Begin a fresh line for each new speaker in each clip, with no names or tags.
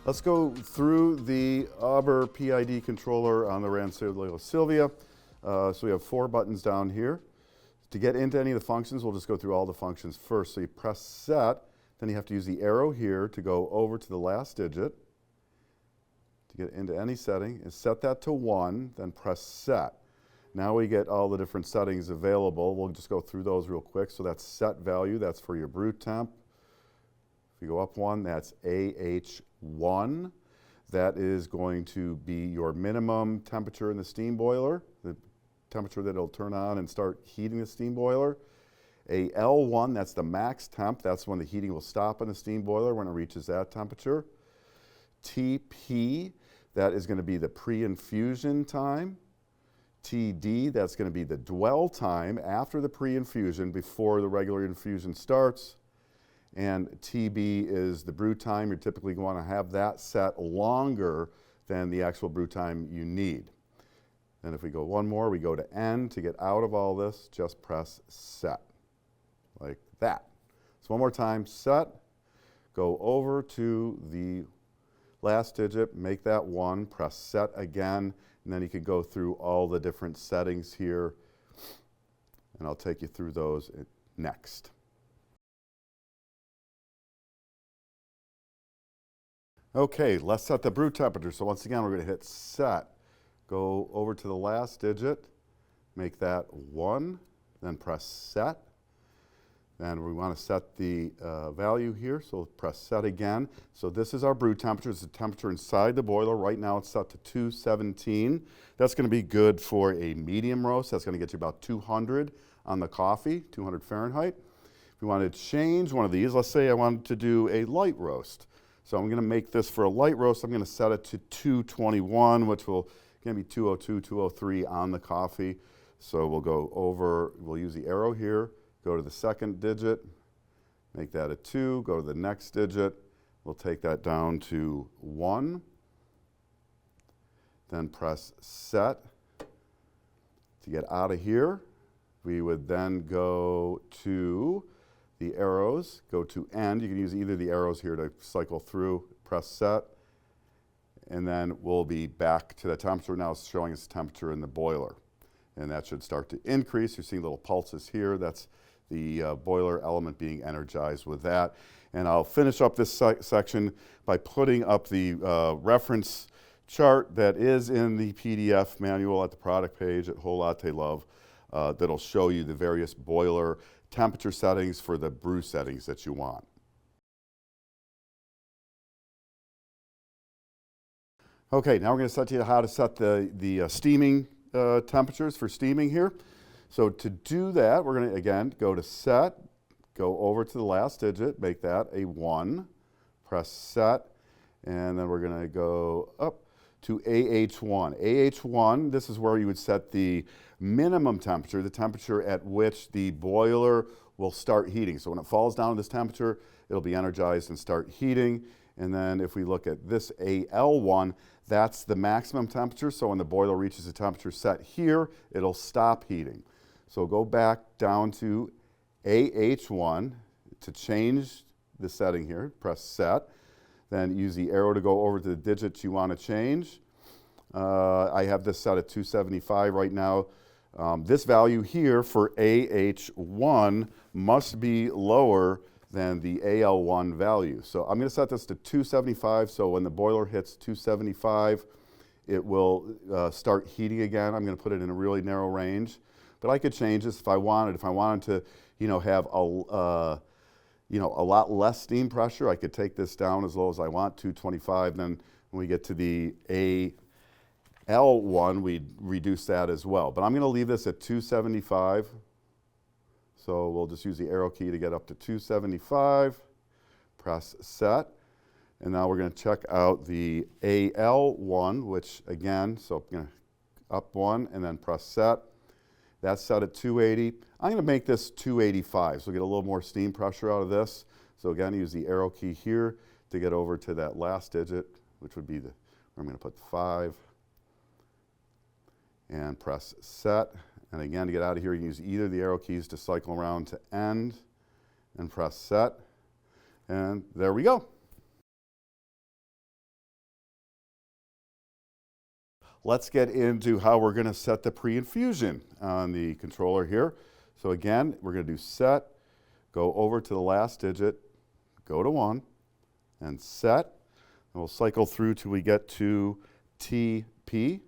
Let's go through the Auber PID controller on the Ranciilio Silvia. So we have 4 buttons down here. To get into any of the functions, we'll just go through all the functions first. So you press set, then you have to use the arrow here to go over to the last digit to get into any setting, and set that to 1, then press set. Now we get all the different settings available. We'll just go through those real quick. So that's set value, that's for your brew temp. If you go up 1, that's AH1. That is going to be your minimum temperature in the steam boiler, the temperature that it'll turn on and start heating the steam boiler. A L1, that's the max temp. That's when the heating will stop in the steam boiler when it reaches that temperature. TP, that is going to be the pre-infusion time. TD, that's going to be the dwell time after the pre-infusion before the regular infusion starts. And TB is the brew time. You're typically going to have that set longer than the actual brew time you need. And if we go one more, we go to N. To get out of all this, just press set, like that. So one more time, set, go over to the last digit, make that 1, press set again, and then you can go through all the different settings here, and I'll take you through those next. Okay, let's set the brew temperature. So once again, we're going to hit set. Go over to the last digit, make that 1, then press set. Then we want to set the value here, so press set again. So this is our brew temperature. It's the temperature inside the boiler. Right now it's set to 217. That's going to be good for a medium roast. That's going to get you about 200 on the coffee, 200 Fahrenheit. If you want to change one of these, let's say I wanted to do a light roast. So I'm going to make this for a light roast. I'm going to set it to 221, which will going to be 202, 203 on the coffee. So we'll go over, we'll use the arrow here, go to the second digit, make that a 2, go to the next digit. We'll take that down to 1. Then press set. To get out of here, we would then go to the arrows, go to end. You can use either of the arrows here to cycle through, press set, and then we'll be back to the temperature. Now it's showing us the temperature in the boiler. And that should start to increase. You're seeing little pulses here. That's the boiler element being energized with that. And I'll finish up this section by putting up the reference chart that is in the PDF manual at the product page at Whole Latte Love that'll show you the various boiler temperature settings for the brew settings that you want. Okay, now we're going to set you how to set the steaming temperatures for steaming here. So to do that, we're going to, again, go to set, go over to the last digit, make that a 1, press set, and then we're going to go up to AH1. AH1, this is where you would set the minimum temperature, the temperature at which the boiler will start heating. So when it falls down to this temperature, it'll be energized and start heating. And then if we look at this AL1, that's the maximum temperature. So when the boiler reaches the temperature set here, it'll stop heating. So go back down to AH1 to change the setting here, press set. Then use the arrow to go over to the digits you want to change. I have this set at 275 right now. This value here for AH1 must be lower than the AL1 value. So I'm going to set this to 275, so when the boiler hits 275, it will start heating again. I'm going to put it in a really narrow range. But I could change this if I wanted. If I wanted to, have a lot less steam pressure, I could take this down as low as I want, 225. Then when we get to the AL1, we'd reduce that as well. But I'm going to leave this at 275. So we'll just use the arrow key to get up to 275, press set. And now we're going to check out the AL1, which again, so I'm going to up 1 and then press set. That's set at 280. I'm going to make this 285, so get a little more steam pressure out of this. So again, use the arrow key here to get over to that last digit, which would be where I'm going to put 5. And press set. And again, to get out of here, you use either of the arrow keys to cycle around to end and press set. And there we go. let's get into how we're going to set the pre-infusion on the controller here. So again, we're going to do set, go over to the last digit, go to 1, and set. And we'll cycle through till we get to TP.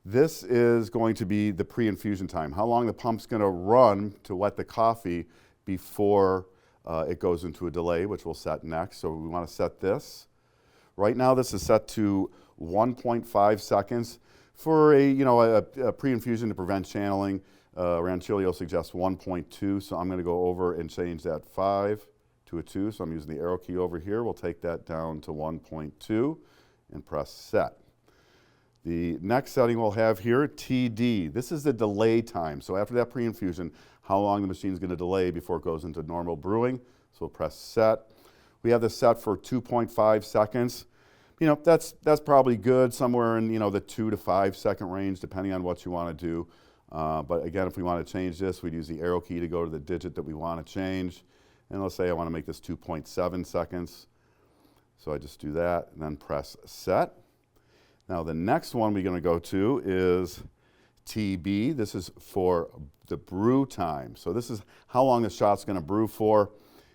This is going to be the pre-infusion time, how long the pump's going to run to wet the coffee before it goes into a delay, which we'll set next. So we want to set this. Right now this is set to 1.5 seconds. For a pre-infusion to prevent channeling, Rancilio suggests 1.2, so I'm going to go over and change that 5 to a 2. So I'm using the arrow key over here. We'll take that down to 1.2 and press set. The next setting we'll have here, TD. This is the delay time. So after that pre-infusion, how long the machine's going to delay before it goes into normal brewing. So we'll press set. We have this set for 2.5 seconds. That's probably good, somewhere in the 2 to 5 second range, depending on what you want to do. But again, if we want to change this, we'd use the arrow key to go to the digit that we want to change. And let's say I want to make this 2.7 seconds. So I just do that and then press set. Now the next one we're going to go to is TB. This is for the brew time. So this is how long the shot's going to brew for.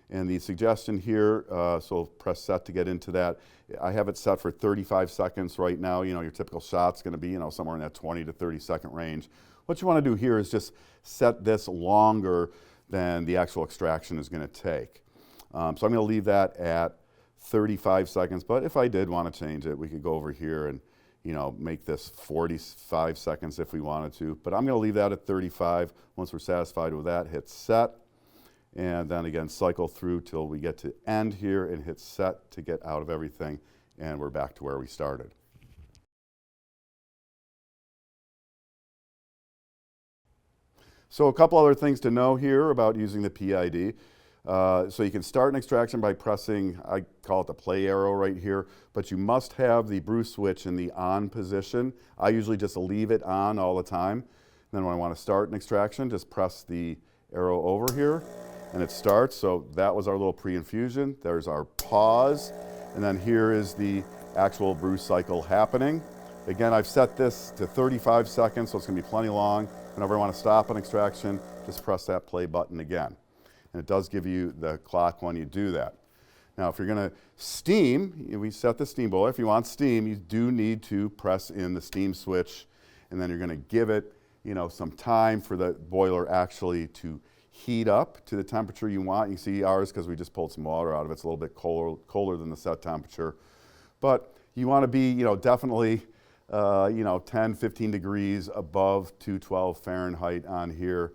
And the suggestion here, so press set to get into that. I have it set for 35 seconds right now. Your typical shot's going to be somewhere in that 20 to 30 second range. What you want to do here is just set this longer than the actual extraction is going to take. So I'm going to leave that at 35 seconds. But if I did want to change it, we could go over here and make this 45 seconds if we wanted to. But I'm going to leave that at 35. Once we're satisfied with that, hit set. And then again, cycle through till we get to end here and hit set to get out of everything. And we're back to where we started. So a couple other things to know here about using the PID. So you can start an extraction by pressing, I call it the play arrow right here, but you must have the brew switch in the on position. I usually just leave it on all the time. And then when I want to start an extraction, just press the arrow over here and it starts. So that was our little pre-infusion. There's our pause. And then here is the actual brew cycle happening. Again, I've set this to 35 seconds, so it's going to be plenty long. Whenever I want to stop an extraction, just press that play button again. And it does give you the clock when you do that. Now, if you're going to steam, we set the steam boiler. If you want steam, you do need to press in the steam switch, and then you're going to give it, some time for the boiler actually to heat up to the temperature you want. You see ours, because we just pulled some water out of it, it's a little bit colder than the set temperature. But you want to be, definitely, 10, 15 degrees above 212 Fahrenheit on here.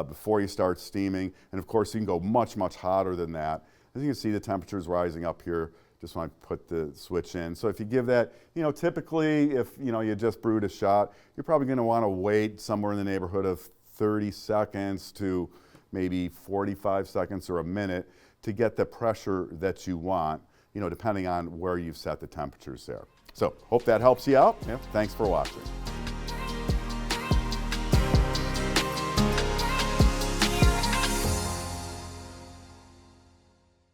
Before you start steaming. And of course you can go much, much hotter than that. As you can see, the temperature is rising up here just when I put the switch in. So if you give that, typically if you just brewed a shot, you're probably going to want to wait somewhere in the neighborhood of 30 seconds to maybe 45 seconds or a minute to get the pressure that you want, depending on where you've set the temperatures there. So hope that helps you out. Yeah, thanks for watching.